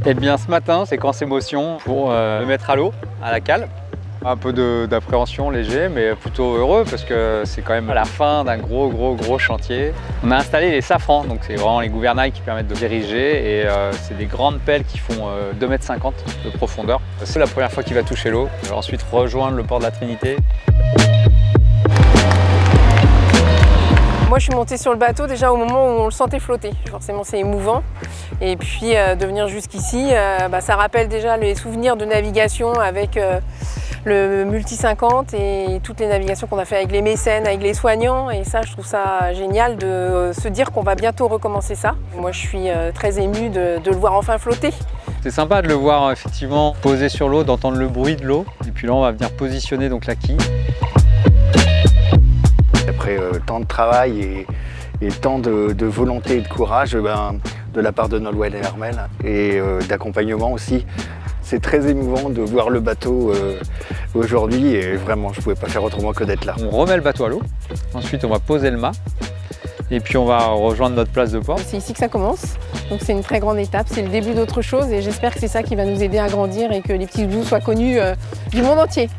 Eh bien ce matin, séquence émotion pour le mettre à l'eau, à la cale. Un peu d'appréhension léger, mais plutôt heureux parce que c'est quand même à la fin d'un gros chantier. On a installé les safrans, donc c'est vraiment les gouvernails qui permettent de diriger et c'est des grandes pelles qui font 2,50 m de profondeur. C'est la première fois qu'il va toucher l'eau. Il va ensuite rejoindre le port de la Trinité. Moi je suis montée sur le bateau déjà au moment où on le sentait flotter. Forcément c'est émouvant. Et puis de venir jusqu'ici, ça rappelle déjà les souvenirs de navigation avec le Multi 50 et toutes les navigations qu'on a fait avec les mécènes, avec les soignants. Et ça, je trouve ça génial de se dire qu'on va bientôt recommencer ça. Moi je suis très émue de le voir enfin flotter. C'est sympa de le voir effectivement posé sur l'eau, d'entendre le bruit de l'eau. Et puis là on va venir positionner donc la quille. Après tant de travail et tant de volonté et de courage de la part de Nolwenn et Armelle et d'accompagnement aussi, c'est très émouvant de voir le bateau aujourd'hui et vraiment je ne pouvais pas faire autrement que d'être là. On remet le bateau à l'eau, ensuite on va poser le mât et puis on va rejoindre notre place de port. C'est ici que ça commence, donc c'est une très grande étape, c'est le début d'autre chose et j'espère que c'est ça qui va nous aider à grandir et que les petits doudous soient connus du monde entier.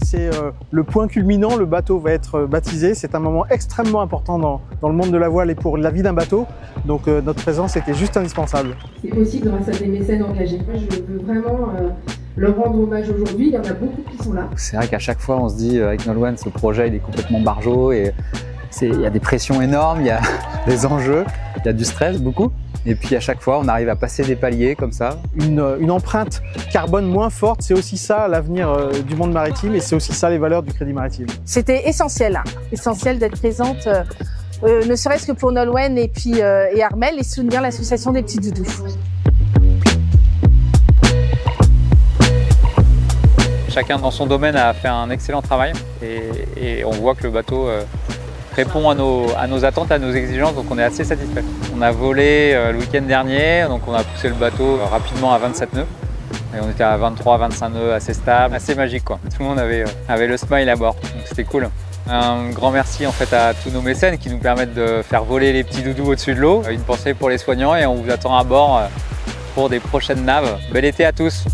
C'est le point culminant, le bateau va être baptisé. C'est un moment extrêmement important dans le monde de la voile et pour la vie d'un bateau. Donc notre présence était juste indispensable. C'est possible grâce à des mécènes engagés. Moi, je veux vraiment leur rendre hommage aujourd'hui. Il y en a beaucoup qui sont là. C'est vrai qu'à chaque fois on se dit avec Nolwenn, ce projet il est complètement barjot et il y a des pressions énormes, il y a des enjeux, il y a du stress beaucoup. Et puis à chaque fois, on arrive à passer des paliers comme ça. Une empreinte carbone moins forte, c'est aussi ça l'avenir du monde maritime et c'est aussi ça les valeurs du Crédit Maritime. C'était essentiel d'être présente, ne serait-ce que pour Nolwenn et Armelle et soutenir l'association des petits doudous. Chacun dans son domaine a fait un excellent travail et on voit que le bateau répond à nos attentes, à nos exigences, donc on est assez satisfait. On a volé le week-end dernier, donc on a poussé le bateau rapidement à 27 nœuds. Et on était à 23-25 nœuds, assez stable, assez magique quoi. Tout le monde avait le smile à bord, donc c'était cool. Un grand merci en fait à tous nos mécènes qui nous permettent de faire voler les petits doudous au-dessus de l'eau. Une pensée pour les soignants et on vous attend à bord pour des prochaines naves. Bel été à tous!